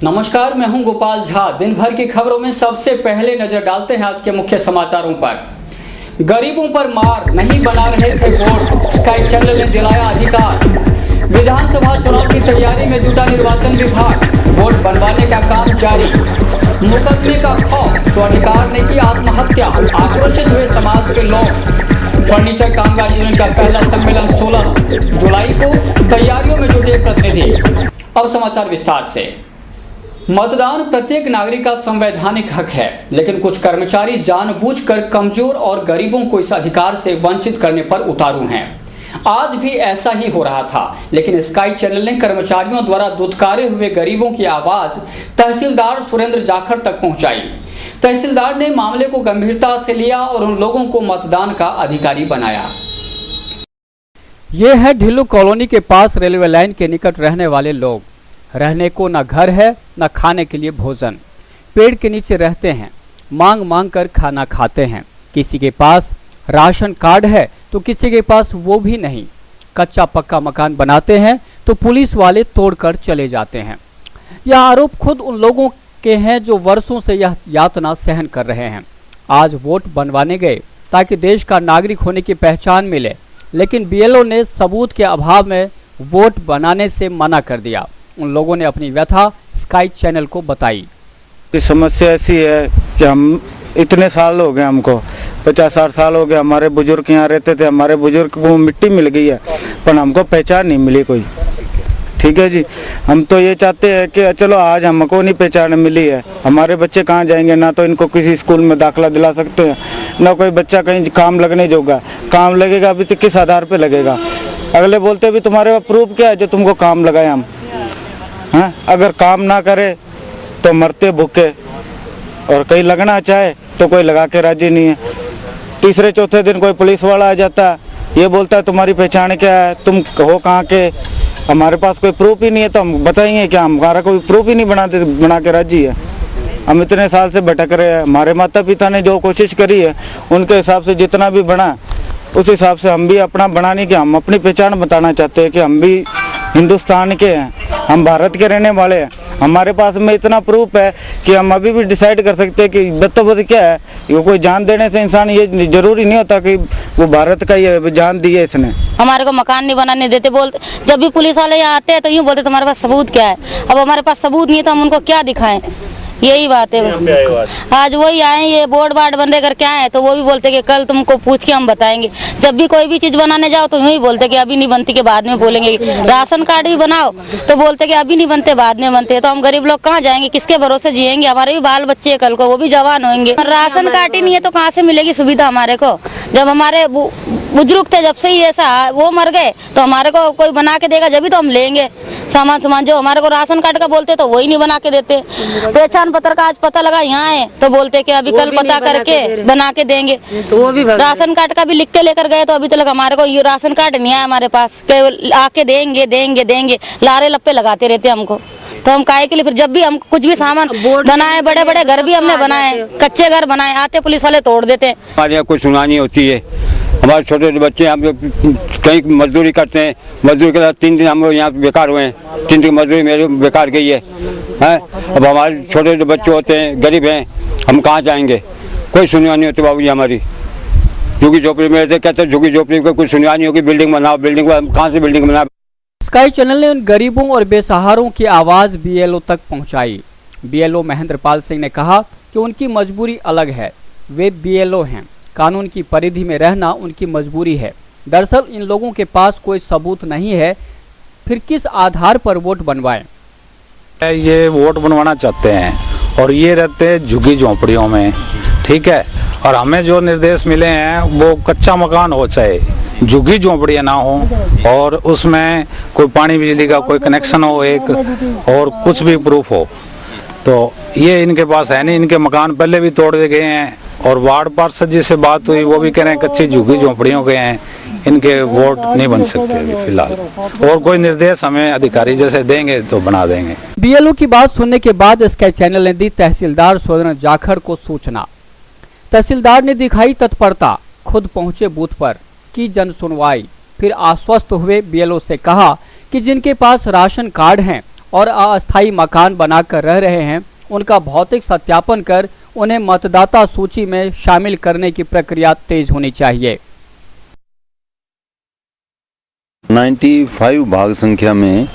नमस्कार, मैं हूं गोपाल झा। दिन भर की खबरों में सबसे पहले नजर डालते हैं आज के मुख्य समाचारों पर। गरीबों पर मार, नहीं बना रहे थे वोट, स्काई चैनल ने दिलाया अधिकार। विधानसभा चुनाव की तैयारी में जुटा निर्वाचन विभाग, वोट बनवाने का काम जारी। मुकदमे का खौफ, स्वर्णकार ने की आत्महत्या, आक्रोशित हुए समाज के लोग। फर्नीचर कामगार यूनियन का पहला सम्मेलन 16 जुलाई को, तैयारियों में जुटे प्रतिनिधि। अब समाचार विस्तार से। मतदान प्रत्येक नागरिक का संवैधानिक हक है, लेकिन कुछ कर्मचारी जानबूझकर कमजोर और गरीबों को इस अधिकार से वंचित करने पर उतारू हैं। आज भी ऐसा ही हो रहा था, लेकिन स्काई चैनल ने कर्मचारियों द्वारा दुत्कारे हुए गरीबों की आवाज तहसीलदार सुरेंद्र जाखड़ तक पहुंचाई। तहसीलदार ने मामले को गंभीरता से लिया और उन लोगों को मतदान का अधिकारी बनाया। ये है ढिल्लू कॉलोनी के पास रेलवे लाइन के निकट रहने वाले लोग। रहने को न घर है, न खाने के लिए भोजन। पेड़ के नीचे रहते हैं, मांग मांग कर खाना खाते हैं। किसी के पास राशन कार्ड है तो किसी के पास वो भी नहीं। कच्चा पक्का मकान बनाते हैं तो पुलिस वाले तोड़कर चले जाते हैं। यह आरोप खुद उन लोगों के हैं जो वर्षों से यह यातना सहन कर रहे हैं। आज वोट बनवाने गए ताकि देश का नागरिक होने की पहचान मिले, लेकिन बीएलओ ने सबूत के अभाव में वोट बनाने से मना कर दिया। उन लोगों ने अपनी व्यथा स्काई चैनल को बताई। समस्या ऐसी है कि हम इतने साल हो गए, हमको 50-60 साल हो गए। हमारे बुजुर्ग यहाँ रहते थे, हमारे बुजुर्ग को मिट्टी मिल गई है, पर हमको पहचान नहीं मिली कोई। ठीक है जी, हम तो ये चाहते हैं कि चलो आज हमको नहीं पहचान मिली है, हमारे बच्चे कहाँ जाएंगे? ना तो इनको किसी स्कूल में दाखिला दिला सकते हैं, ना कोई बच्चा कहीं काम लगने जोगा। काम लगेगा अभी तो किस आधार पे लगेगा? अगले बोलते भी तुम्हारे पास प्रूफ क्या है जो तुमको काम लगाए हम? हाँ, अगर काम ना करे तो मरते भूखे, और कहीं लगना चाहे तो कोई लगा के राजी नहीं है। तीसरे चौथे दिन कोई पुलिस वाला आ जाता है, ये बोलता है तुम्हारी पहचान क्या है, तुम हो कहाँ के? हमारे पास कोई प्रूफ ही नहीं है तो हम बताएंगे क्या? हमारा कोई प्रूफ ही नहीं बना के राजी है। हम इतने साल से भटक रहे हैं। हमारे माता पिता ने जो कोशिश करी है उनके हिसाब से जितना भी बना, उस हिसाब से हम भी अपना बनाने की, हम अपनी पहचान बताना चाहते हैं कि हम भी हिंदुस्तान के हैं, हम भारत के रहने वाले हैं। हमारे पास में इतना प्रूफ है कि हम अभी भी डिसाइड कर सकते हैं कि बदतबद क्या है। ये कोई जान देने से इंसान ये जरूरी नहीं होता कि वो भारत का ये जान दी है इसने। हमारे को मकान नहीं बनाने देते, बोलते जब भी पुलिस वाले यहाँ आते हैं तो यूँ बोलते तुम्हारे पास सबूत क्या है? अब हमारे पास सबूत नहीं है तो हम उनको क्या दिखाएं? यही बात है। आज वही आए, ये बोर्ड बार्ड बंदे करके आए तो वो भी बोलते कि कल तुमको पूछ के हम बताएंगे। जब भी कोई भी चीज बनाने जाओ तो यूँ ही बोलते कि अभी नहीं बनती, के बाद में बोलेंगे। राशन कार्ड भी बनाओ तो बोलते कि अभी नहीं बनते, बाद में बनते। तो हम गरीब लोग कहाँ जाएंगे? किसके भरोसे जिएंगे? हमारे भी बाल बच्चे कल को वो भी जवान होंगे। राशन कार्ड ही नहीं है तो कहाँ से मिलेगी सुविधा हमारे को? जब हमारे बुजुर्ग थे, जब से ही ऐसा वो मर गए तो हमारे को कोई बना के देगा जब भी तो हम लेंगे सामान। जो हमारे को राशन कार्ड का बोलते तो वही नहीं बना के देते। पहचान पत्र का आज पता लगा यहाँ है तो बोलते कि अभी कल पता करके बना के देंगे। तो वो भी राशन कार्ड का भी लिख के लेकर गए तो अभी तक हमारे को ये राशन कार्ड नहीं आया हमारे पास। आके देंगे देंगे देंगे, लारे लप्पे लगाते रहते हमको। तो हम काहे के लिए? फिर जब भी हम कुछ भी सामान बनाए, बड़े बड़े घर भी हमने बनाए, कच्चे घर बनाए, आते पुलिस वाले तोड़ देते हैं। हमारे यहाँ कोई सुनानी होती है। हमारे छोटे बच्चे हम कहीं मजदूरी करते हैं, मजदूरी के साथ 3 दिन हम यहाँ बेकार हुए हैं। 3 दिन मजदूरी मेरी बेकार गई है। अब हमारे छोटे जो बच्चे होते हैं, गरीब हैं, हम कहाँ जाएंगे? कोई सुनवाई नहीं होती बाबू जी हमारी। झुग्गी झोपड़ी में रहते, कहते झुग्गी झोपड़ी को कोई सुनवाई नहीं होगी, बिल्डिंग बनाओ, बिल्डिंग कहाँ से बिल्डिंग बनाओ? स्काई चैनल ने उन गरीबों और बेसहारों की आवाज बीएलओ तक पहुंचाई। बीएलओ महेंद्र पाल सिंह ने कहा कि उनकी मजबूरी अलग है, वे बीएलओ हैं, कानून की परिधि में रहना उनकी मजबूरी है। दरअसल इन लोगों के पास कोई सबूत नहीं है, फिर किस आधार पर वोट बनवाएं? ये वोट बनवाना चाहते हैं और ये रहते हैं झुग्गी झोंपड़ियों में। ठीक है, और हमें जो निर्देश मिले हैं वो कच्चा मकान हो चाहे झुग्गी झोंपड़ियाँ ना हो, और उसमें कोई पानी बिजली का कोई कनेक्शन हो एक, और कुछ भी प्रूफ हो। तो ये इनके पास है नहीं। इनके मकान पहले भी तोड़ दिए गए हैं, और वार्ड पार्षद जी से बात हुई, वो भी कह रहे हैं कच्ची झुग्गी झोंपड़ियों के हैं, इनके वोट नहीं बन सकते अभी फिलहाल। और कोई निर्देश हमें अधिकारी जैसे देंगे तो बना देंगे। बीएलओ की बात सुनने के बाद स्काई चैनल ने दी तहसीलदार सुरेंद्र जाखड़ को सूचना। तहसीलदार ने दिखाई तत्परता, खुद पहुंचे बूथ पर, की जन सुनवाई, फिर आश्वस्त हुए बीएलओ से कहा कि जिनके पास राशन कार्ड हैं और अस्थायी मकान बनाकर रह रहे हैं, उनका भौतिक सत्यापन कर उन्हें मतदाता सूची में शामिल करने की प्रक्रिया तेज होनी चाहिए। 95 भाग संख्या में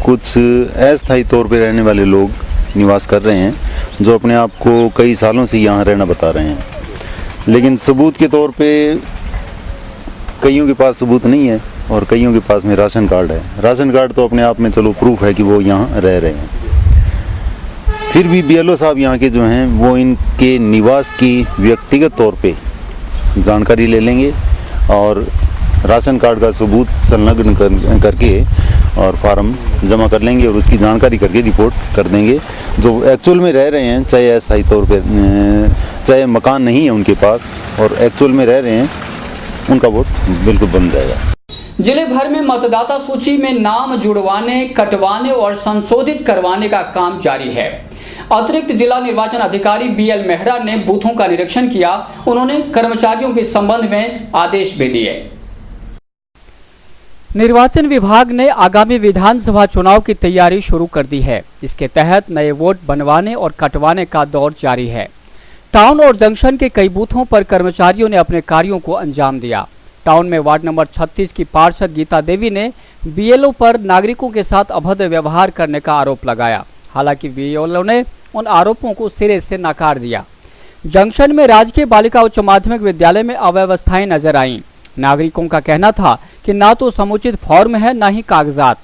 कुछ अस्थायी तौर पर रहने वाले लोग निवास कर रहे हैं, जो अपने आप को कई सालों से यहाँ रहना बता रहे हैं, लेकिन सबूत के तौर पे कईयों के पास सबूत नहीं है और कईयों के पास में राशन कार्ड है। राशन कार्ड तो अपने आप में चलो प्रूफ है कि वो यहाँ रह रहे हैं, फिर भी BLO साहब यहाँ के जो हैं वो इनके निवास की व्यक्तिगत तौर पे जानकारी ले लेंगे और राशन कार्ड का सबूत संलग्न करके और फार्म जमा कर लेंगे और उसकी जानकारी करके रिपोर्ट कर देंगे। जो एक्चुअल में रह रहे हैं, चाहे अस्थायी तौर पे, चाहे मकान नहीं है उनके पास और एक्चुअल में रह रहे हैं, उनका वोट बिल्कुल बन जाएगा। जिले भर में मतदाता सूची में नाम जुड़वाने, कटवाने और संशोधित करवाने का काम जारी है। अतिरिक्त जिला निर्वाचन अधिकारी BL मेहरा ने बूथों का निरीक्षण किया। उन्होंने कर्मचारियों के संबंध में आदेश भी दिए। निर्वाचन विभाग ने आगामी विधानसभा चुनाव की तैयारी शुरू कर दी है। इसके तहत नए वोट बनवाने और कटवाने का दौर जारी है। टाउन और जंक्शन के कई बूथों पर कर्मचारियों ने अपने कार्यों को अंजाम दिया। टाउन में वार्ड नंबर 36 की पार्षद गीता देवी ने BLO पर नागरिकों के साथ अभद्र व्यवहार करने का आरोप लगाया। हालांकि BLO ने उन आरोपों को सिरे से नकार दिया। जंक्शन में राजकीय बालिका उच्च माध्यमिक विद्यालय में अव्यवस्थाएं नजर आईं। नागरिकों का कहना था कि ना तो समुचित फॉर्म है, ना ही कागजात।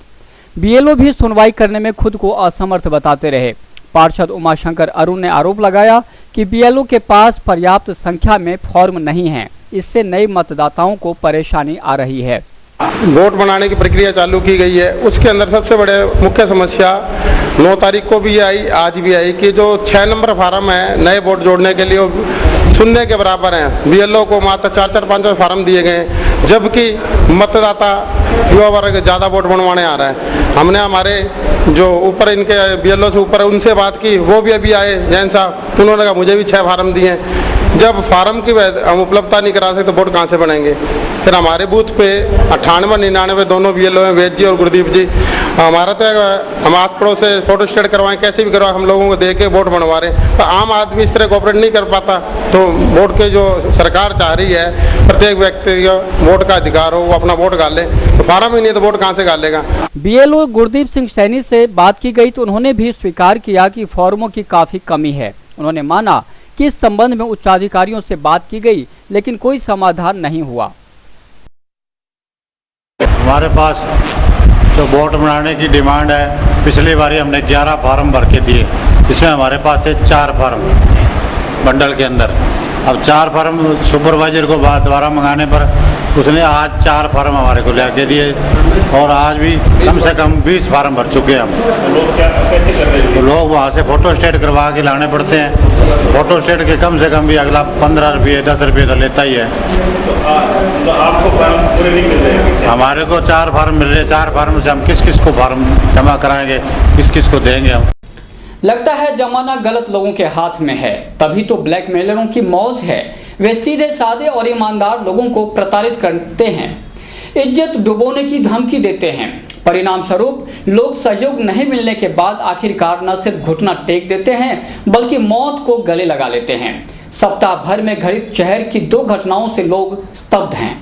BLO भी सुनवाई करने में खुद को असमर्थ बताते रहे। पार्षद उमाशंकर अरुण ने आरोप लगाया कि BLO के पास पर्याप्त संख्या में फॉर्म नहीं है। इससे नए मतदाताओं को परेशानी आ रही है। वोट बनाने की प्रक्रिया चालू की गई है, उसके अंदर सबसे बड़े मुख्य समस्या 9 तारीख को भी आई, आज भी आई कि जो 6 नंबर फार्म है नए वोट जोड़ने के लिए शून्य के बराबर हैं। BLO को मात्र 4-4, 5 फार्म दिए गए, जबकि मतदाता युवा वर्ग ज़्यादा वोट बनवाने आ रहा है। हमने हमारे जो ऊपर इनके BLO से ऊपर उनसे बात की, वो भी अभी आए जैन साहब, तो उन्होंने कहा मुझे भी 6 फार्म दिए हैं। जब फार्म की हम उपलब्धता नहीं करा सकते तो वोट कहाँ से बनेंगे। फिर हमारे बूथ पे 98-99 दोनों BLO हैं, वेद जी और गुरदीप जी। हमारा तो हम आस पड़ोस से फोटो स्टेट करवाएं, कैसे भी करवाएं, हम लोगों को दे के वोट बनवा रहे हैं, पर आम आदमी इस तरह कोऑपरेट नहीं कर पाता। तो वोट के जो सरकार चाह रही है प्रत्येक व्यक्ति का वोट का अधिकार हो, वो अपना वोट गाले, तो फार्म ही नहीं तो वोट कहाँ से गालेगा। BLO गुरदीप सिंह सैनी से बात की गई तो उन्होंने भी स्वीकार किया कि फॉर्मों की काफी कमी है। उन्होंने माना कि इस संबंध में उच्चाधिकारियों से बात की गई, लेकिन कोई समाधान नहीं हुआ। हमारे पास जो वोट बनाने की डिमांड है, पिछली बारी हमने 11 फार्म भर के दिए, इसमें हमारे पास थे 4 फार्म बंडल के अंदर। अब 4 फार्म सुपरवाइजर को दोबारा मंगाने पर उसने आज 4 फार्म हमारे को लेके दिए और आज भी कम से कम 20 फार्म भर चुके हैं हम। लोग क्या कैसे कर रहे हैं? तो लोग वहाँ से फ़ोटो स्टेट करवा के लाने पड़ते हैं। फ़ोटो स्टेट के कम से कम भी अगला 15 रुपये 10 रुपये तो लेता ही है। तो आपको फार्म पूरे नहीं मिल रहे हैं? हमारे को 4 फार्म मिल रहे हैं। 4 फार्म से हम किस किस को फार्म जमा कराएंगे, किस किस को देंगे हम। लगता है जमाना गलत लोगों के हाथ में है, तभी तो ब्लैकमेलरों की मौज है। वे सीधे साधे और ईमानदार लोगों को प्रताड़ित करते हैं, इज्जत डुबोने की धमकी देते हैं। परिणाम स्वरूप लोग सहयोग नहीं मिलने के बाद आखिरकार न सिर्फ घुटना टेक देते हैं, बल्कि मौत को गले लगा लेते हैं। सप्ताह भर में घटित शहर की 2 घटनाओं से लोग स्तब्ध हैं।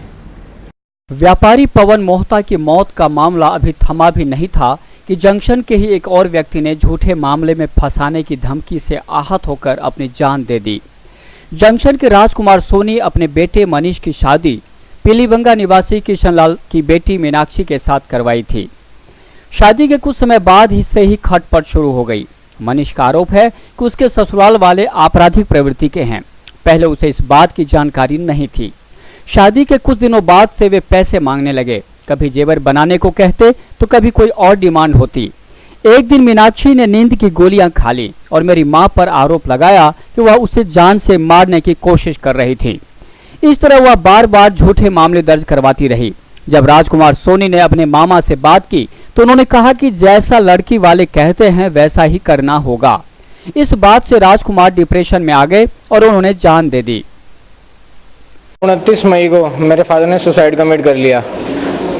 व्यापारी पवन मोहता की मौत का मामला अभी थमा भी नहीं था कि जंक्शन के ही एक और व्यक्ति ने झूठे मामले में फंसाने की धमकी से आहत होकर अपनी जान दे दी। जंक्शन के राजकुमार सोनी अपने बेटे मनीष की शादी पीलीबंगा निवासी किशनलाल की बेटी मीनाक्षी के साथ करवाई थी। शादी के कुछ समय बाद ही से ही खटपट शुरू हो गई। मनीष का आरोप है कि उसके ससुराल वाले आपराधिक प्रवृत्ति के हैं। पहले उसे इस बात की जानकारी नहीं थी। शादी के कुछ दिनों बाद से वे पैसे मांगने लगे। कभी जेवर बनाने को कहते तो कभी कोई और डिमांड होती। एक दिन मीनाक्षी ने नींद की गोलियां खा ली और मेरी मां पर आरोप लगाया कि वह उसे जान से मारने की कोशिश कर रही थी। इस तरह वह बार बार झूठे मामले दर्ज करवाती रही। जब राजकुमार सोनी ने अपने मामा से बात की तो उन्होंने कहा कि जैसा लड़की वाले कहते हैं वैसा ही करना होगा। इस बात से राजकुमार डिप्रेशन में आ गए और उन्होंने जान दे दी। 29 मई को मेरे फादर ने सुसाइड कमिट कर लिया।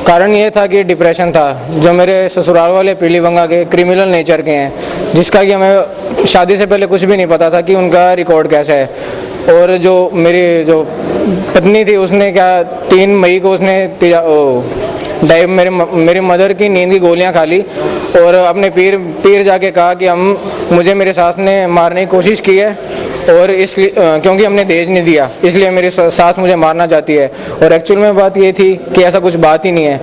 कारण ये था कि डिप्रेशन था। जो मेरे ससुराल वाले पीलीबंगा के क्रिमिनल नेचर के हैं, जिसका कि हमें शादी से पहले कुछ भी नहीं पता था कि उनका रिकॉर्ड कैसा है। और जो मेरी जो पत्नी थी उसने क्या 3 मई को उसने मेरे मदर की नींद की गोलियां खा ली और अपने पीर जाके कहा कि मुझे मेरे सास ने मारने की कोशिश की है और इसलिए क्योंकि हमने दहेज नहीं दिया इसलिए मेरी सास मुझे मारना चाहती है। और एक्चुअल में बात ये थी कि ऐसा कुछ बात ही नहीं है,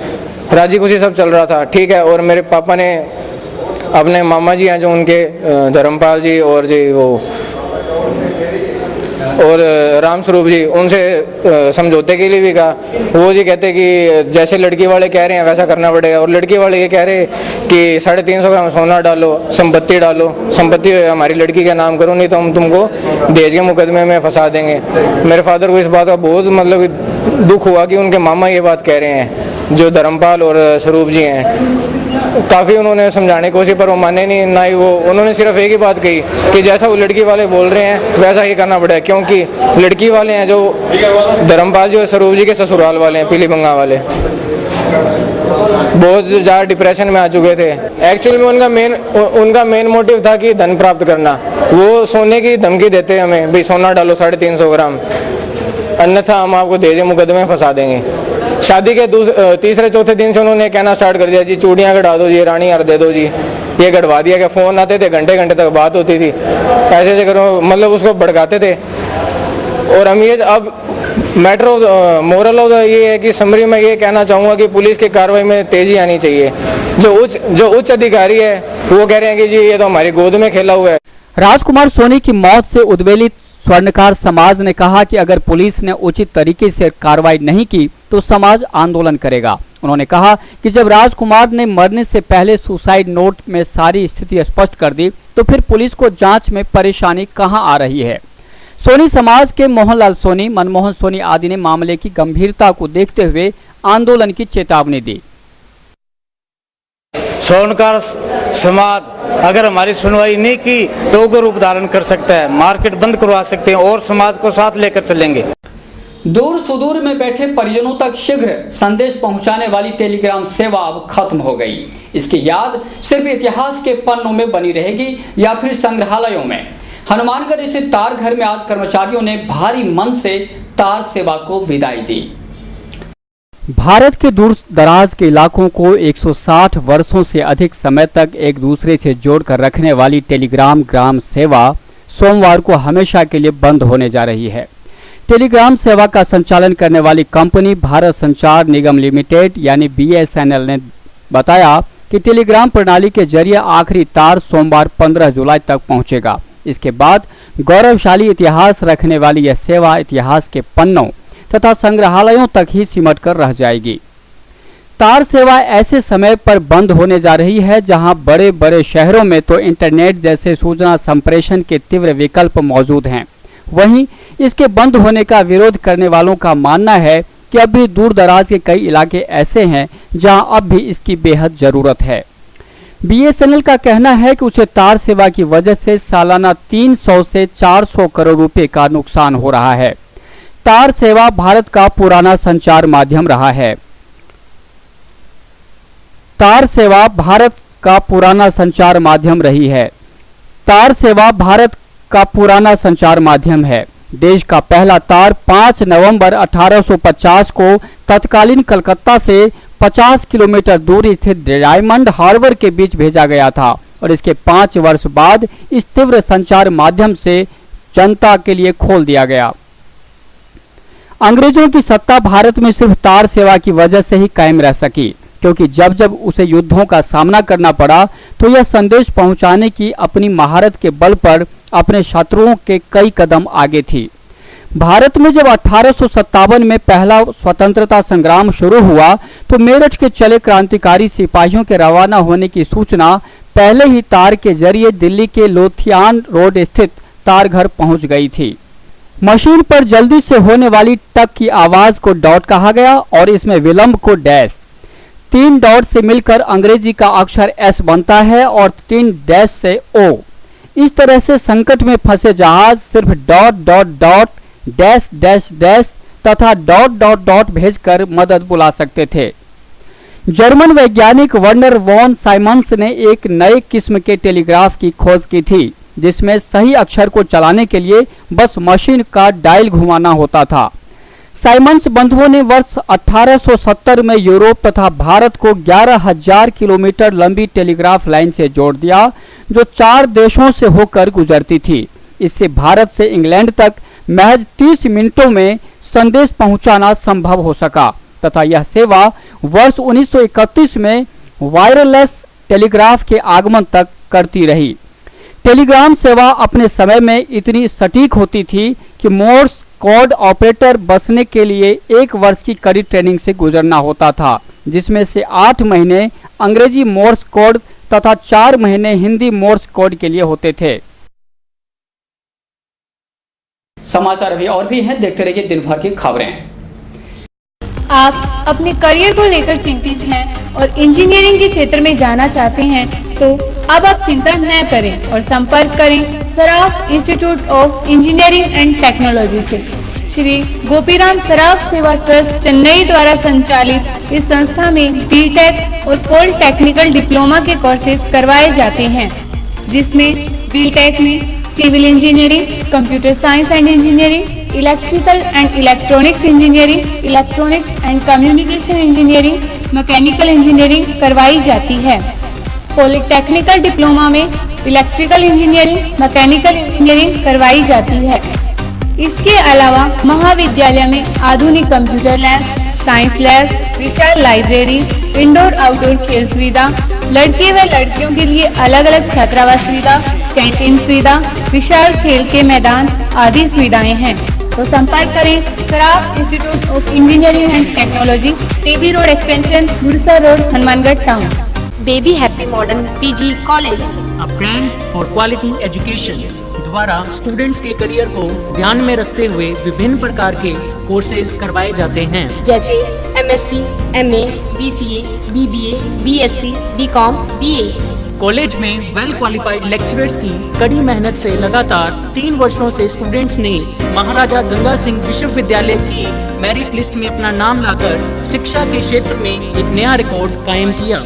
राजी खुशी सब चल रहा था, ठीक है। और मेरे पापा ने अपने मामा जी हैं जो उनके धर्मपाल जी और जी वो और राम स्वरूप जी, उनसे समझौते के लिए भी कहा। वो जी कहते कि जैसे लड़की वाले कह रहे हैं वैसा करना पड़ेगा। और लड़की वाले ये कह रहे कि 350 ग्राम सोना डालो, संपत्ति डालो, संपत्ति हमारी लड़की का नाम करो, नहीं तो हम तुमको दहेज के मुकदमे में फंसा देंगे। मेरे फादर को इस बात का बहुत मतलब दुख हुआ कि उनके मामा ये बात कह रहे हैं, जो धर्मपाल और स्वरूप जी हैं। काफ़ी उन्होंने समझाने की कोशिश पर वो माने नहीं, ना ही वो, उन्होंने सिर्फ एक ही बात कही कि जैसा वो लड़की वाले बोल रहे हैं वैसा ही करना पड़ेगा, क्योंकि लड़की वाले हैं जो धर्मपाल जो स्वरूप जी के ससुराल वाले हैं पीलीबंगा वाले, बहुत ज़्यादा डिप्रेशन में आ चुके थे। एक्चुअल में उनका मेन मोटिव था कि धन प्राप्त करना। वो सोने की धमकी देते हमें, भाई सोना डालो 350 ग्राम, अन्यथा हम आपको दहेज मुकदमे में फंसा देंगे। शादी के तीसरे चौथे दिन से उन्होंने कहना स्टार्ट कर दिया, जी चूड़ियाँ गढ़ा दो जी, रानी हार दे दो जी। ये गढ़वा दिया कि फ़ोन आते थे, घंटे घंटे तक बात होती थी, ऐसे करो, मतलब उसको भड़काते थे। और हम ये अब मैटर ऑफ मोरल ऑफ ये है कि समरी में ये कहना चाहूँगा कि पुलिस की कार्रवाई में तेज़ी आनी चाहिए। जो उच्च अधिकारी है वो कह रहे हैं कि जी ये तो हमारी गोद में खेला हुआ है। राजकुमार सोनी की मौत से उद्वेलित स्वर्णकार समाज ने कहा कि अगर पुलिस ने उचित तरीके से कार्रवाई नहीं की तो समाज आंदोलन करेगा। उन्होंने कहा कि जब राजकुमार ने मरने से पहले सुसाइड नोट में सारी स्थिति स्पष्ट कर दी तो फिर पुलिस को जांच में परेशानी कहां आ रही है। सोनी समाज के मोहनलाल सोनी, मनमोहन सोनी आदि ने मामले की गंभीरता को देखते हुए आंदोलन की चेतावनी दी। स्वर्णकार समाज अगर हमारी सुनवाई नहीं की तो उग्र रूप धारण कर सकता है, मार्केट बंद करवा सकते हैं और समाज को साथ लेकर चलेंगे। दूर सुदूर में बैठे परिजनों तक शीघ्र संदेश पहुंचाने वाली टेलीग्राम सेवा अब खत्म हो गई। इसकी याद सिर्फ इतिहास के पन्नों में बनी रहेगी या फिर संग्रहालयों में। हनुमानगढ़ स्थित तार घर में आज कर्मचारियों ने भारी मन से तार सेवा को विदाई दी। भारत के दूर दराज के इलाकों को 160 वर्षों से अधिक समय तक एक दूसरे से जोड़कर रखने वाली टेलीग्राम ग्राम सेवा सोमवार को हमेशा के लिए बंद होने जा रही है। टेलीग्राम सेवा का संचालन करने वाली कंपनी भारत संचार निगम लिमिटेड यानी BSNL ने बताया कि टेलीग्राम प्रणाली के जरिए आखिरी तार सोमवार 15 जुलाई तक पहुंचेगा। इसके बाद गौरवशाली इतिहास रखने वाली यह सेवा इतिहास के पन्नों तथा संग्रहालयों तक ही सिमट कर रह जाएगी। तार सेवा ऐसे समय पर बंद होने जा रही है जहां बड़े बड़े शहरों में तो इंटरनेट जैसे सूचना संप्रेषण के तीव्र विकल्प मौजूद हैं। वहीं इसके बंद होने का विरोध करने वालों का मानना है कि अब भी दूर दराज के कई इलाके ऐसे हैं जहां अब भी इसकी बेहद जरूरत है। BSNL का कहना है कि उसे तार सेवा की वजह से सालाना 300 से 400 करोड़ रुपए का नुकसान हो रहा है। तार सेवा भारत का पुराना संचार माध्यम रहा है। तार सेवा भारत का पुराना संचार माध्यम रही है। तार सेवा भारत का पुराना संचार माध्यम है। देश का पहला तार 5 नवंबर 1850 को तत्कालीन कलकत्ता से 50 किलोमीटर दूर स्थित डायमंड हार्बर के बीच भेजा गया था और इसके 5 वर्ष बाद इस तीव्र संचार माध्यम से जनता के लिए खोल दिया गया। अंग्रेजों की सत्ता भारत में सिर्फ तार सेवा की वजह से ही कायम रह सकी, क्योंकि जब जब उसे युद्धों का सामना करना पड़ा तो यह संदेश पहुंचाने की अपनी महारत के बल पर अपने शत्रुओं के कई कदम आगे थी। भारत में जब 1857 में पहला स्वतंत्रता संग्राम शुरू हुआ तो मेरठ के चले क्रांतिकारी सिपाहियों के रवाना होने की सूचना पहले ही तार के जरिए दिल्ली के लोथियान रोड स्थित तार घर पहुंच गई थी। मशीन पर जल्दी से होने वाली टक की आवाज को डॉट कहा गया और इसमें विलंब को डैश। 3 डॉट से मिलकर अंग्रेजी का अक्षर S बनता है और 3 डैश से O। इस तरह से संकट में फंसे जहाज सिर्फ dot dot dot dash dash dash तथा डॉट डॉट डॉट भेजकर मदद बुला सकते थे। जर्मन वैज्ञानिक वर्नर वॉन साइमंस ने एक नए किस्म के टेलीग्राफ की खोज की थी, जिसमें सही अक्षर को चलाने के लिए बस मशीन का डायल घुमाना होता था। साइमंस बंधुओं ने वर्ष 1870 में यूरोप तथा भारत को 11,000 किलोमीटर लंबी टेलीग्राफ लाइन से जोड़ दिया, जो 4 देशों से होकर गुजरती थी। इससे भारत से इंग्लैंड तक महज 30 मिनटों में संदेश पहुंचाना संभव हो सका तथा यह सेवा वर्ष 1931 में वायरलेस टेलीग्राफ के आगमन तक करती रही। टेलीग्राम सेवा अपने समय में इतनी सटीक होती थी कि मोर्स कोड ऑपरेटर बसने के लिए 1 वर्ष की कड़ी ट्रेनिंग से गुजरना होता था, जिसमें से 8 महीने अंग्रेजी मोर्स कोड तथा 4 महीने हिंदी मोर्स कोड के लिए होते थे। समाचार अभी और भी हैं, देखते रहिए दिन भर की खबरें। आप अपने करियर को लेकर चिंतित हैं और इंजीनियरिंग के क्षेत्र में जाना चाहते हैं, तो अब आप चिंता न करें और संपर्क करें Saraf institute of engineering and technology से। श्री गोपीराम सराफ सेवा ट्रस्ट चेन्नई द्वारा संचालित इस संस्था में बीटेक और पॉलिटेक्निकल डिप्लोमा के कोर्सेज करवाए जाते हैं, जिसमें बीटेक में civil engineering, computer science and engineering, electrical and electronics engineering, electronics and communication engineering, mechanical engineering करवाई जाती है। पॉलिटेक्निकल डिप्लोमा में इलेक्ट्रिकल इंजीनियरिंग, मैकेनिकल इंजीनियरिंग करवाई जाती है। इसके अलावा महाविद्यालय में आधुनिक कंप्यूटर लैब, साइंस लैब, विशाल लाइब्रेरी, इंडोर आउटडोर खेल सुविधा, लड़के व लड़कियों के लिए अलग अलग छात्रावास सुविधा, कैंटीन सुविधा, विशाल खेल के मैदान आदि सुविधाएं हैं। तो संपर्क करें Saraf institute of engineering and technology, TB road extension, Gursa road, Hanumangarh town. Baby happy modern PG college, a brand for quality education द्वारा स्टूडेंट्स के करियर को ध्यान में रखते हुए विभिन्न प्रकार के कोर्सेज करवाए जाते हैं, जैसे MSc, MA, BCA, BBA, BSc, BCom, BA. College में वेल क्वालिफाइड लेक्चरर्स की कड़ी मेहनत से लगातार 3 वर्षों से स्टूडेंट्स ने महाराजा गंगा सिंह विश्वविद्यालय की मेरिट लिस्ट में अपना नाम लाकर शिक्षा के क्षेत्र में एक नया रिकॉर्ड कायम किया।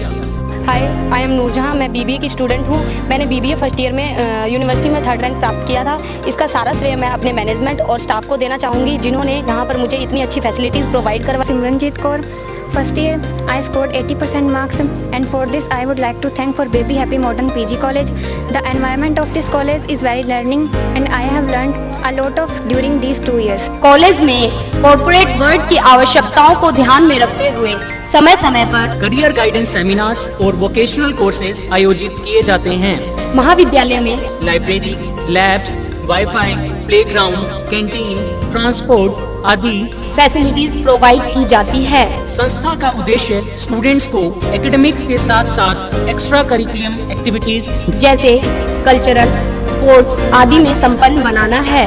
हाय, आई एम नूरजहां, मैं बीबीए की स्टूडेंट हूं। मैंने बीबीए फर्स्ट ईयर में यूनिवर्सिटी में 3rd रैंक प्राप्त किया था। इसका सारा श्रेय मैं अपने मैनेजमेंट और स्टाफ को देना चाहूँगी, जिन्होंने यहाँ पर मुझे इतनी अच्छी फैसिलिटीज़ प्रोवाइड करवाई। Simranjeet Kaur, first year I scored 80% marks, and for this I would like to thank for Baby Happy Modern PG College. The environment of this college is very learning and I have learned a lot of during these 2 years. College में corporate world की आवश्यकताओं को ध्यान में रखते हुए समय समय पर करियर गाइडेंस सेमिनार्स और वोकेशनल कोर्सेज आयोजित किए जाते हैं। महाविद्यालय में library, labs, wifi, playground, canteen, transport आदि फैसिलिटीज प्रोवाइड की जाती है। संस्था का उद्देश्य स्टूडेंट्स को एकेडमिक्स के साथ साथ एक्स्ट्रा करिकुलम एक्टिविटीज जैसे कल्चरल, स्पोर्ट्स आदि में संपन्न बनाना है।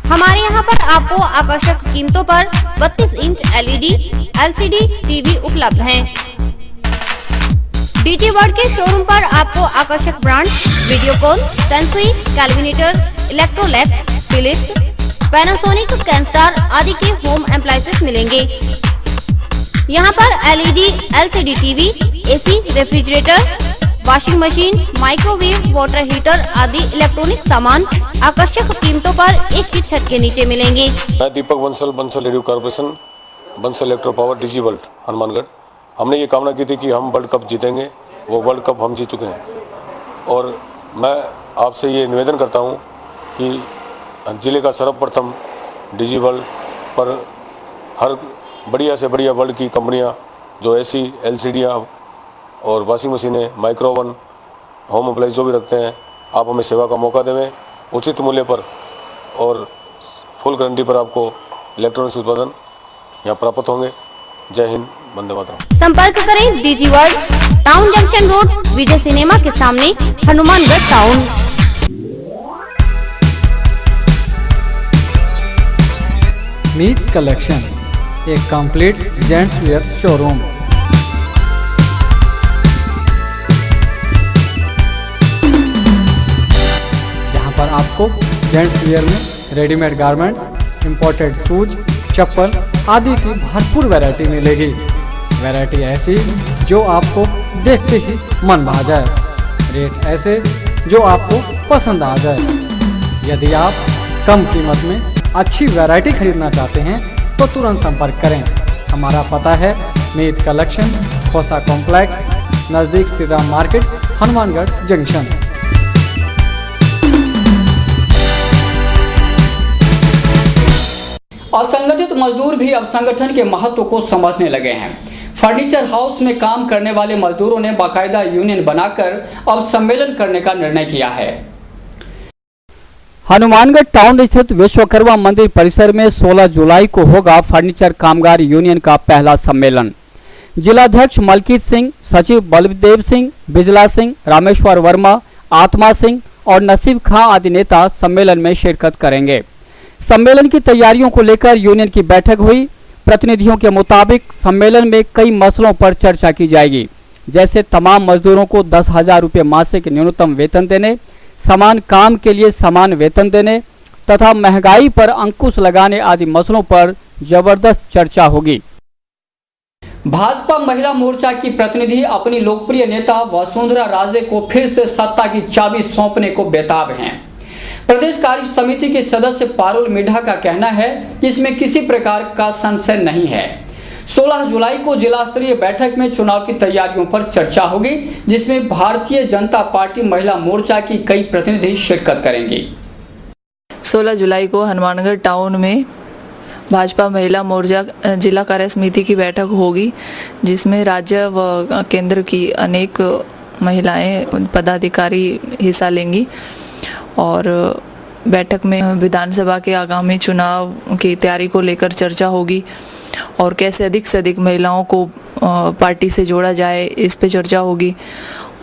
हमारे यहाँ पर आपको आकर्षक कीमतों पर 32 इंच LED, LCD टीवी उपलब्ध हैं। डीजी वर्ल्ड के शोरूम पर आपको आकर्षक brand Videocon, Sansui, Kelvinator, Electrolab, Philips, Panasonic, Kenstar आदि के होम अप्लायंसेस मिलेंगे। यहाँ पर LED, LCD TV, AC, refrigerator, washing machine, microwave, water heater आदि इलेक्ट्रॉनिक सामान आकर्षक कीमतों पर एक ही छत के नीचे मिलेंगे। मैं Deepak Bansal radio corporation, Bansal electro power, DG world, Hanumangarh. हमने ये कामना की थी कि हम वर्ल्ड कप जीतेंगे, वो वर्ल्ड कप हम जीत चुके हैं। और मैं आपसे ये निवेदन करता हूँ कि जिले का सर्वप्रथम डीजी वर्ल्ड पर हर बढ़िया से बढ़िया वर्ल्ड की कंपनियाँ जो AC, LCD और वॉशिंग मशीनें, माइक्रोवन, होम अप्लाइंस जो भी रखते हैं, आप हमें सेवा का मौका देवें उचित मूल्य पर और फुल गारंटी पर आपको इलेक्ट्रॉनिक्स उत्पादन यहाँ प्राप्त होंगे। जय हिंद, वंदे मातरम। संपर्क करें DG world, town junction road, Vijay cinema के सामने, हनुमानगढ़ टाउन। मीत कलेक्शन, एक कंप्लीट जेंट्स वेयर शोरूम। पर आपको जेंट्स वियर में रेडीमेड गारमेंट्स, इंपोर्टेड शूज, चप्पल आदि की भरपूर वैरायटी मिलेगी। वैरायटी ऐसी जो आपको देखते ही मन भा जाए, रेट ऐसे जो आपको पसंद आ जाए। यदि आप कम कीमत में अच्छी वैरायटी खरीदना चाहते हैं तो तुरंत संपर्क करें। हमारा पता है मीत कलेक्शन, खोसा कॉम्प्लेक्स, नज़दीक सीधा मार्केट, हनुमानगढ़ जंक्शन। असंगठित मजदूर भी अब संगठन के महत्व को समझने लगे हैं। फर्नीचर हाउस में काम करने वाले मजदूरों ने बाकायदा यूनियन बनाकर अब सम्मेलन करने का निर्णय किया है। हनुमानगढ़ टाउन स्थित विश्वकर्मा मंदिर परिसर में 16 जुलाई को होगा फर्नीचर कामगार यूनियन का पहला सम्मेलन। जिलाध्यक्ष मलकीत सिंह, सचिव बलदेव सिंह, बिजला सिंह, रामेश्वर वर्मा, आत्मा सिंह और नसीब खां आदि नेता सम्मेलन में शिरकत करेंगे। सम्मेलन की तैयारियों को लेकर यूनियन की बैठक हुई। प्रतिनिधियों के मुताबिक सम्मेलन में कई मसलों पर चर्चा की जाएगी, जैसे तमाम मजदूरों को 10,000 रुपये मासिक न्यूनतम वेतन देने, समान काम के लिए समान वेतन देने तथा महंगाई पर अंकुश लगाने आदि मसलों पर जबरदस्त चर्चा होगी। भाजपा महिला मोर्चा की प्रतिनिधि अपनी लोकप्रिय नेता वसुंधरा राजे को फिर से सत्ता की चाबी सौंपने को बेताब हैं। प्रदेश कार्य समिति के सदस्य पारुल मिढ़ा का कहना है कि इसमें किसी प्रकार का संशय नहीं है। 16 जुलाई को जिला स्तरीय बैठक में चुनाव की तैयारियों पर चर्चा होगी, जिसमें भारतीय जनता पार्टी महिला मोर्चा की कई प्रतिनिधि शिरकत करेंगी। 16 जुलाई को हनुमानगढ़ टाउन में भाजपा महिला मोर्चा जिला कार्य समिति की बैठक होगी, जिसमें राज्य व केंद्र की अनेक महिलाएं पदाधिकारी हिस्सा लेंगी और बैठक में विधानसभा के आगामी चुनाव की तैयारी को लेकर चर्चा होगी और कैसे अधिक से अधिक महिलाओं को पार्टी से जोड़ा जाए, इस पे चर्चा होगी।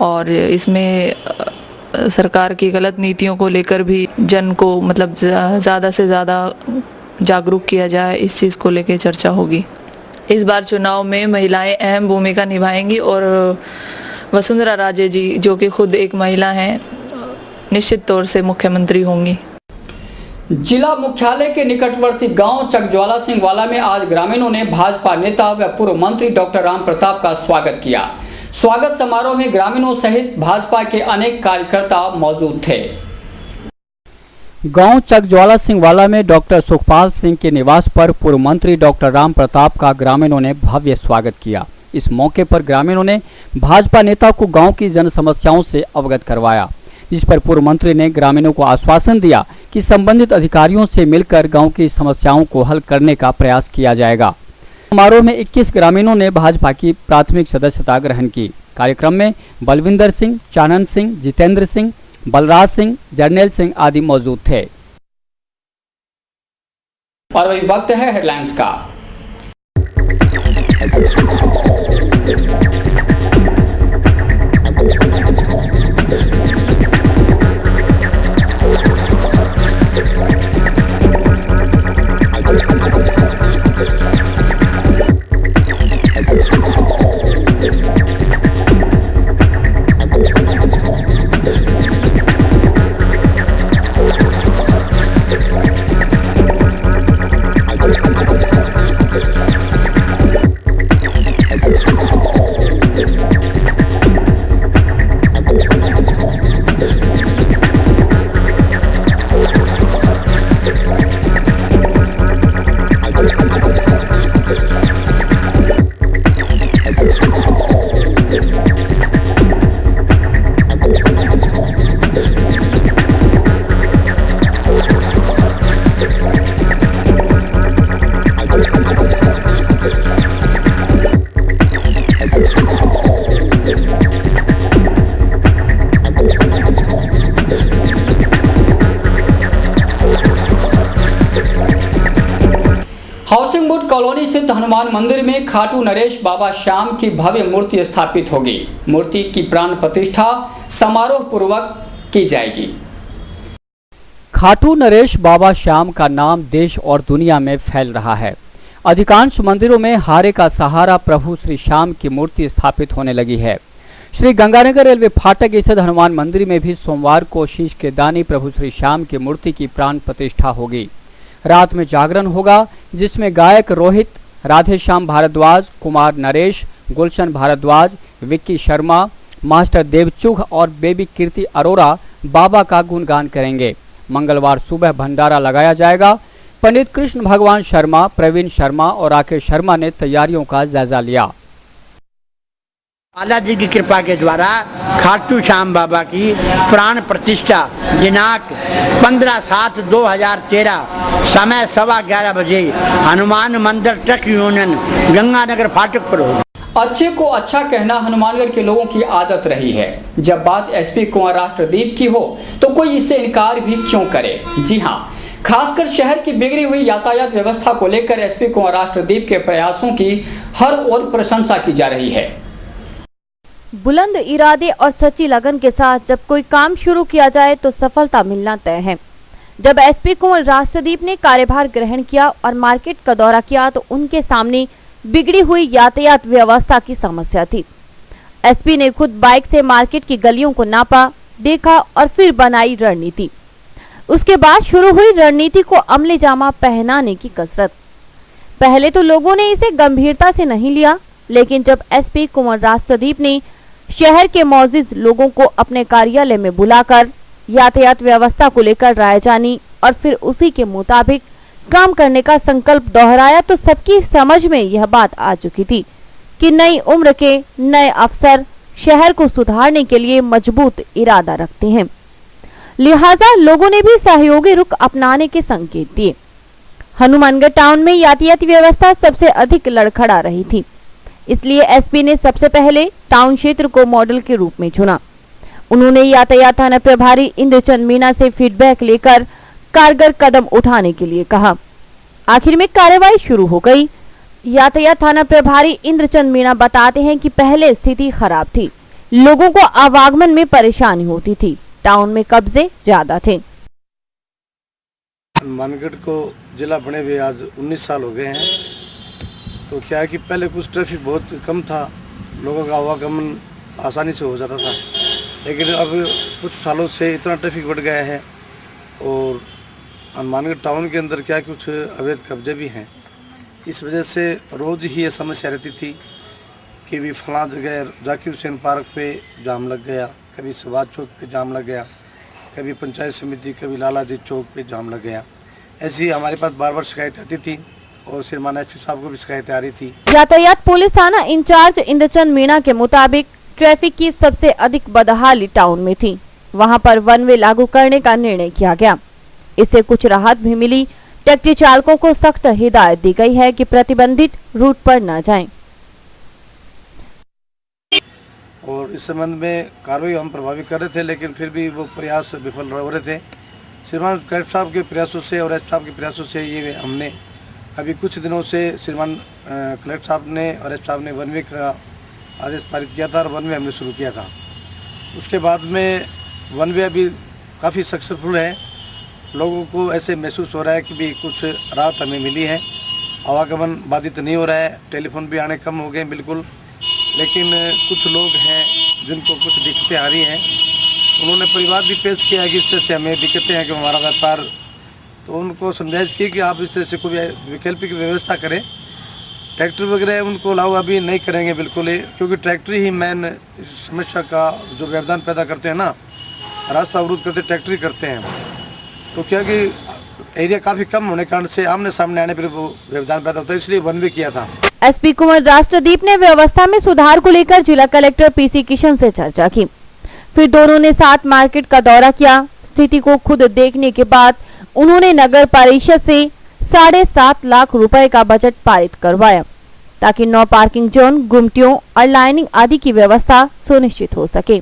और इसमें सरकार की गलत नीतियों को लेकर भी जन को मतलब ज़्यादा से ज़्यादा जागरूक किया जाए, इस चीज़ को लेकर चर्चा होगी। इस बार चुनाव में महिलाएं अहम भूमिका निभाएंगी और वसुंधरा राजे जी जो कि खुद एक महिला हैं, निश्चित तौर से मुख्यमंत्री होंगी। जिला मुख्यालय के निकटवर्ती गांव चकज्वाला सिंह वाला में आज ग्रामीणों ने भाजपा नेता व पूर्व मंत्री डॉक्टर राम प्रताप का स्वागत किया। स्वागत समारोह में ग्रामीणों सहित भाजपा के अनेक कार्यकर्ता मौजूद थे। गांव चकज्वाला सिंह वाला में डॉक्टर सुखपाल सिंह के निवास पर पूर्व मंत्री डॉक्टर राम प्रताप का ग्रामीणों ने भव्य स्वागत किया। इस मौके पर ग्रामीणों ने भाजपा नेता को गाँव की जन समस्याओं से अवगत करवाया, जिस पर पूर्व मंत्री ने ग्रामीणों को आश्वासन दिया कि संबंधित अधिकारियों से मिलकर गांव की समस्याओं को हल करने का प्रयास किया जाएगा। समारोह में 21 ग्रामीणों ने भाजपा की प्राथमिक सदस्यता ग्रहण की। कार्यक्रम में बलविंदर सिंह, चानन सिंह, जितेंद्र सिंह, बलराज सिंह, जर्नैल सिंह आदि मौजूद थे। और वही वक्त है हेडलाइंस का। हाउसिंग बोर्ड कॉलोनी स्थित हनुमान मंदिर में खाटू नरेश बाबा श्याम की भव्य मूर्ति स्थापित होगी। मूर्ति की प्राण प्रतिष्ठा समारोह पूर्वक की जाएगी। खाटू नरेश बाबा श्याम का नाम देश और दुनिया में फैल रहा है। अधिकांश मंदिरों में हारे का सहारा प्रभु श्री श्याम की मूर्ति स्थापित होने लगी है। श्री गंगानगर रेलवे फाटक स्थित हनुमान मंदिर में भी सोमवार को शीश के दानी प्रभु श्री श्याम की मूर्ति की प्राण प्रतिष्ठा होगी। रात में जागरण होगा, जिसमें गायक रोहित, राधेश्याम भारद्वाज, कुमार नरेश, गुलशन भारद्वाज, विक्की शर्मा, मास्टर देवचुघ और बेबी कीर्ति अरोरा बाबा का गुणगान करेंगे। मंगलवार सुबह भंडारा लगाया जाएगा। पंडित कृष्ण भगवान शर्मा, प्रवीण शर्मा और राकेश शर्मा ने तैयारियों का जायजा लिया। बालाजी की कृपा के द्वारा खाटू श्याम बाबा की प्राण प्रतिष्ठा दिनांक 15/7/2013 समय 11:15 बजे हनुमान मंदिर ट्रक यूनियन गंगानगर फाटक पर होगी। अच्छे को अच्छा कहना हनुमानगढ़ के लोगों की आदत रही है। जब बात एसपी कुंवर राष्ट्रदीप की हो तो कोई इससे इनकार भी क्यों करे। जी हां, खासकर शहर की बिगड़ी हुई यातायात व्यवस्था को लेकर एसपी कुंवर राष्ट्रदीप के प्रयासों की हर ओर प्रशंसा की जा रही है। बुलंद इरादे और सच्ची लगन के साथ जब कोई काम शुरू किया जाए तो सफलता मिलना तय है। जब एसपी कुंवर राष्ट्रदीप ने कार्यभार ग्रहण किया और मार्केट का दौरा किया तो उनके सामने बिगड़ी हुई यातायात व्यवस्था की समस्या थी। एसपी ने खुद बाइक से मार्केट की गलियों को नापा, देखा और फिर बनाई रणनीति। उसके बाद शुरू हुई रणनीति को अमले जामा पहनाने की कसरत। पहले तो लोगों ने इसे गंभीरता से नहीं लिया, लेकिन जब एसपी कुंवर राष्ट्रदीप ने शहर के मौजूद लोगों को अपने कार्यालय में बुलाकर यातायात व्यवस्था को लेकर राय जानी और फिर उसी के मुताबिक काम करने का संकल्प दोहराया तो सबकी समझ में यह बात आ चुकी थी कि नई उम्र के नए अफसर शहर को सुधारने के लिए मजबूत इरादा रखते हैं। लिहाजा लोगों ने भी सहयोगी रुख अपनाने के संकेत दिए। हनुमानगढ़ टाउन में यातायात व्यवस्था सबसे अधिक लड़खड़ा रही थी, इसलिए एसपी ने सबसे पहले टाउन क्षेत्र को मॉडल के रूप में चुना। उन्होंने यातायात थाना प्रभारी इंद्रचंद मीणा से फीडबैक लेकर कारगर कदम उठाने के लिए कहा। आखिर में कार्रवाई शुरू हो गई। यातायात थाना प्रभारी इंद्रचंद मीणा बताते हैं कि पहले स्थिति खराब थी, लोगों को आवागमन में परेशानी होती थी, टाउन में कब्जे ज्यादा थे। हनुमानगढ़ को जिला बने हुए आज 19 साल हो गए हैं। तो क्या है कि पहले कुछ ट्रैफिक बहुत कम था, लोगों का आवागमन आसानी से हो जाता था, लेकिन अब कुछ सालों से इतना ट्रैफिक बढ़ गया है और हनुमानगढ़ टाउन के अंदर क्या कुछ अवैध कब्जे भी हैं। इस वजह से रोज़ ही ये समस्या रहती थी कि भी फलां जगह जाकिर हुसैन पार्क पे जाम लग गया, कभी सुभाष चौक पे जाम लग गया, कभी पंचायत समिति, कभी लालाजी चौक पे जाम लग गया। ऐसी हमारे पास बार बार शिकायत आती थी और श्रीमान एसपी साहब को भी शिकायतें आ रही थी। यातायात पुलिस थाना इंचार्ज इंद्रचंद मीणा के मुताबिक ट्रैफिक की सबसे अधिक बदहाली टाउन में थी। वहां पर वन वे लागू करने का निर्णय किया गया। इससे कुछ राहत भी मिली। टैक्सी चालकों को सख्त हिदायत दी गई है कि प्रतिबंधित रूट पर न जाएं। और इस संबंध में कार्रवाई हम प्रभावी कर रहे थे, लेकिन फिर भी वो प्रयास विफल हो रहे थे। श्रीमान कलेक्टर साहब के प्रयासों से और एसपी साहब के प्रयासों से ये हमने अभी कुछ दिनों से श्रीमान कलेक्टर साहब ने और एसपी साहब ने वन वे का आदेश पारित किया था और वन वे हमने शुरू किया था। उसके बाद में वन वे अभी काफ़ी सक्सेसफुल है। लोगों को ऐसे महसूस हो रहा है कि भी कुछ राहत हमें मिली है, आवागमन बाधित नहीं हो रहा है, टेलीफोन भी आने कम हो गए बिल्कुल। लेकिन कुछ लोग हैं जिनको कुछ दिक्कतें आ रही हैं, उन्होंने परिवार भी पेश किया कि इस तरह से हमें दिक्कतें हैं कि हमारा व्यापार, तो उनको समझाइश की कि आप इस तरह से कोई वैकल्पिक व्यवस्था करें। ट्रैक्टर वगैरह उनको लाओ अभी नहीं करेंगे बिल्कुल ही, क्योंकि ट्रैक्टर ही मेन समस्या का जो व्यवधान पैदा करते हैं ना, रास्ता अवरुद्ध करते ट्रैक्टर ही करते हैं। तो क्या कि एरिया काफ़ी कम होने के कारण से आमने सामने आने पर वो व्यवधान पैदा होता है, इसलिए वन वे किया था। एसपी कुंवर राष्ट्रदीप ने व्यवस्था में सुधार को लेकर जिला कलेक्टर पीसी किशन से चर्चा की। फिर दोनों ने साथ मार्केट का दौरा किया। स्थिति को खुद देखने के बाद उन्होंने नगर परिषद से 7.5 लाख रुपए का बजट पारित करवाया ताकि नो पार्किंग जोन, गुमटियों और लाइनिंग आदि की व्यवस्था सुनिश्चित हो सके।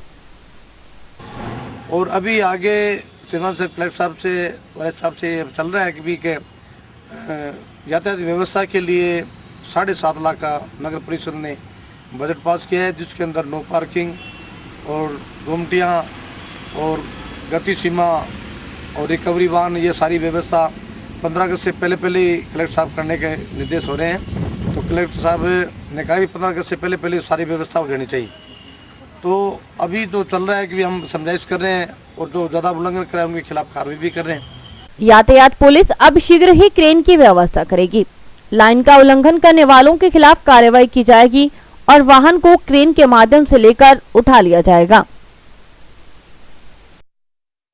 और अभी आगे श्रीमान से कलेक्टर साहब से और एसपी साहब से चल रहा है कि भी के यातायात व्यवस्था के लिए 7.5 लाख का नगर परिषद ने बजट पास किया है, जिसके अंदर नो पार्किंग और गुमटियाँ और गति सीमा और रिकवरी वाहन, ये सारी व्यवस्था 15 अगस्त से पहले कलेक्टर साहब करने के निर्देश हो रहे हैं। तो कलेक्टर साहब ने कहा कि 15 अगस्त से पहले सारी व्यवस्था हो जानी चाहिए। तो अभी जो चल रहा है कि हम समझाइश कर रहे हैं और जो ज़्यादा उल्लंघन कर रहे हैं उनके खिलाफ कार्रवाई भी कर रहे हैं। यातायात पुलिस अब शीघ्र ही क्रेन की व्यवस्था करेगी। लाइन का उल्लंघन करने वालों के खिलाफ कार्रवाई की जाएगी और वाहन को क्रेन के माध्यम से लेकर उठा लिया जाएगा।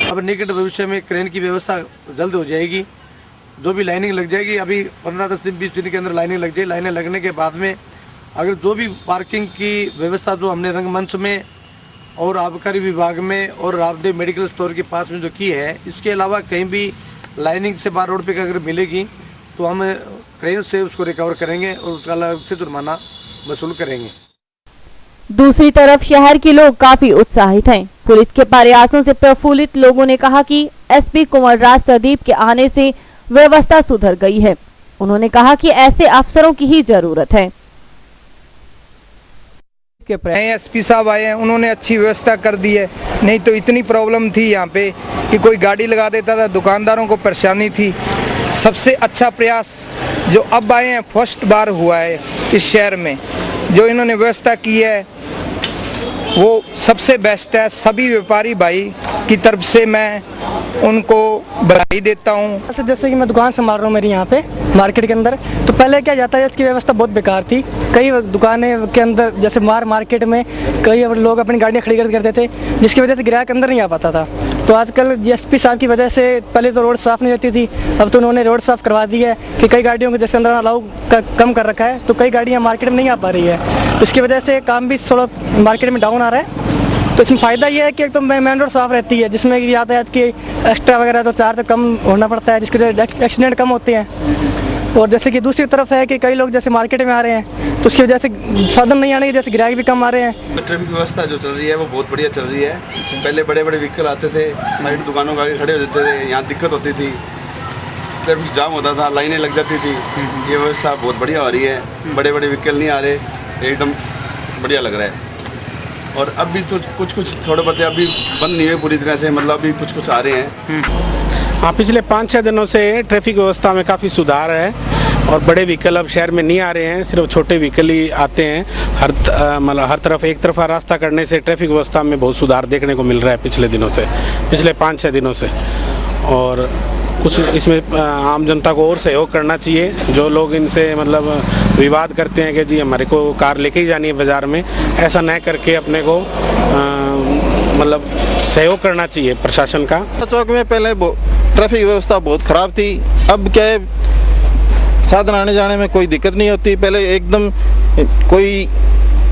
अब निकट भविष्य में क्रेन की व्यवस्था जल्द हो जाएगी। जो भी लाइनिंग लग जाएगी, अभी 15-10 दिन 20 दिन के अंदर लाइनिंग लग जाएगी। लाइनें लगने के बाद में अगर जो भी पार्किंग की व्यवस्था जो हमने रंगमंच में और आबकारी विभाग में और रामदेव मेडिकल स्टोर के पास में जो की है, इसके अलावा कहीं भी लाइनिंग से बाहर रोड पे अगर मिलेगी तो हम क्रेन से उसको रिकवर करेंगे और उसका अलग से जुर्माना वसूल करेंगे। दूसरी तरफ शहर के लोग काफी उत्साहित हैं। पुलिस के प्रयासों से प्रफुल्लित लोगों ने कहा कि एसपी कुंवर राज प्रदीप के आने से व्यवस्था सुधर गई है। उन्होंने कहा कि ऐसे अफसरों की ही जरूरत है। एसपी साहब आए हैं, उन्होंने अच्छी व्यवस्था कर दी है। नहीं तो इतनी प्रॉब्लम थी यहाँ पे कि कोई गाड़ी लगा देता था, दुकानदारों को परेशानी थी। सबसे अच्छा प्रयास जो अब आए हैं, फर्स्ट बार हुआ है इस शहर में, जो इन्होंने व्यवस्था की है वो सबसे बेस्ट है। सभी व्यापारी भाई की तरफ से मैं उनको बधाई देता हूँ। जैसे कि मैं दुकान संभाल रहा हूँ मेरी यहाँ पे मार्केट के अंदर, तो पहले क्या यातायात की व्यवस्था बहुत बेकार थी। कई दुकानें के अंदर जैसे मार्केट में कई लोग अपनी गाड़ियाँ खड़ी कर देते थे, जिसकी वजह से ग्राहक अंदर नहीं आ पाता था। तो आजकल एसपी साहब की वजह से पहले तो रोड साफ़ नहीं रहती थी, अब तो उन्होंने रोड साफ़ करवा दी है कि कई गाड़ियों को जैसे अंदर अलाउ कम कर रखा है, तो कई गाड़ियाँ मार्केट में नहीं आ पा रही है। तो इसकी वजह से काम भी थोड़ा मार्केट में डाउन आ रहा है। तो इसमें फ़ायदा ये है कि एक तो मेन रोड साफ़ रहती है, जिसमें यातायात की एक्स्ट्रा वगैरह तो चार्ज कम होना पड़ता है, जिसकी वजह से एक्सीडेंट कम होते हैं। और जैसे कि दूसरी तरफ है कि कई लोग जैसे मार्केट में आ रहे हैं, तो उसकी वजह से साधन नहीं आने की वजह से ग्राहक भी कम आ रहे हैं। ट्रैफिक व्यवस्था जो चल रही है वो बहुत बढ़िया चल रही है। पहले बड़े बड़े व्हीकल आते थे, साइड दुकानों के आगे खड़े हो जाते थे, यहाँ दिक्कत होती थी, ट्रैफिक जाम होता था, लाइनें लग जाती थी। ये व्यवस्था बहुत बढ़िया हो रही है, बड़े बड़े व्हीकल नहीं आ रहे, एकदम बढ़िया लग रहा है। और अब भी तो कुछ थोड़े बहुत अभी बंद नहीं हुए पूरी तरह से, मतलब अभी कुछ आ रहे हैं। हाँ, पिछले 5-6 दिनों से ट्रैफिक व्यवस्था में काफ़ी सुधार है और बड़े व्हीकल अब शहर में नहीं आ रहे हैं, सिर्फ छोटे व्हीकल ही आते हैं। मतलब हर तरफ एक तरफा रास्ता करने से ट्रैफिक व्यवस्था में बहुत सुधार देखने को मिल रहा है पिछले 5-6 दिनों से। और कुछ इसमें आम जनता को और सहयोग करना चाहिए। जो लोग इनसे मतलब विवाद करते हैं कि जी हमारे को कार लेके ही जानी है बाज़ार में, ऐसा न करके अपने को मतलब सहयोग करना चाहिए प्रशासन का। चौक में पहले ट्रैफिक व्यवस्था बहुत ख़राब थी, अब क्या है साधन आने जाने में कोई दिक्कत नहीं होती। पहले एकदम कोई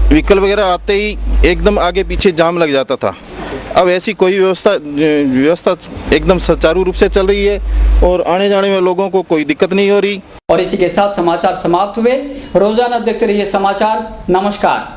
व्हीकल वगैरह आते ही एकदम आगे पीछे जाम लग जाता था, अब ऐसी कोई व्यवस्था एकदम सुचारू रूप से चल रही है और आने जाने में लोगों को कोई दिक्कत नहीं हो रही। और इसी के साथ समाचार समाप्त हुए। रोजाना देखते रहिए समाचार। नमस्कार।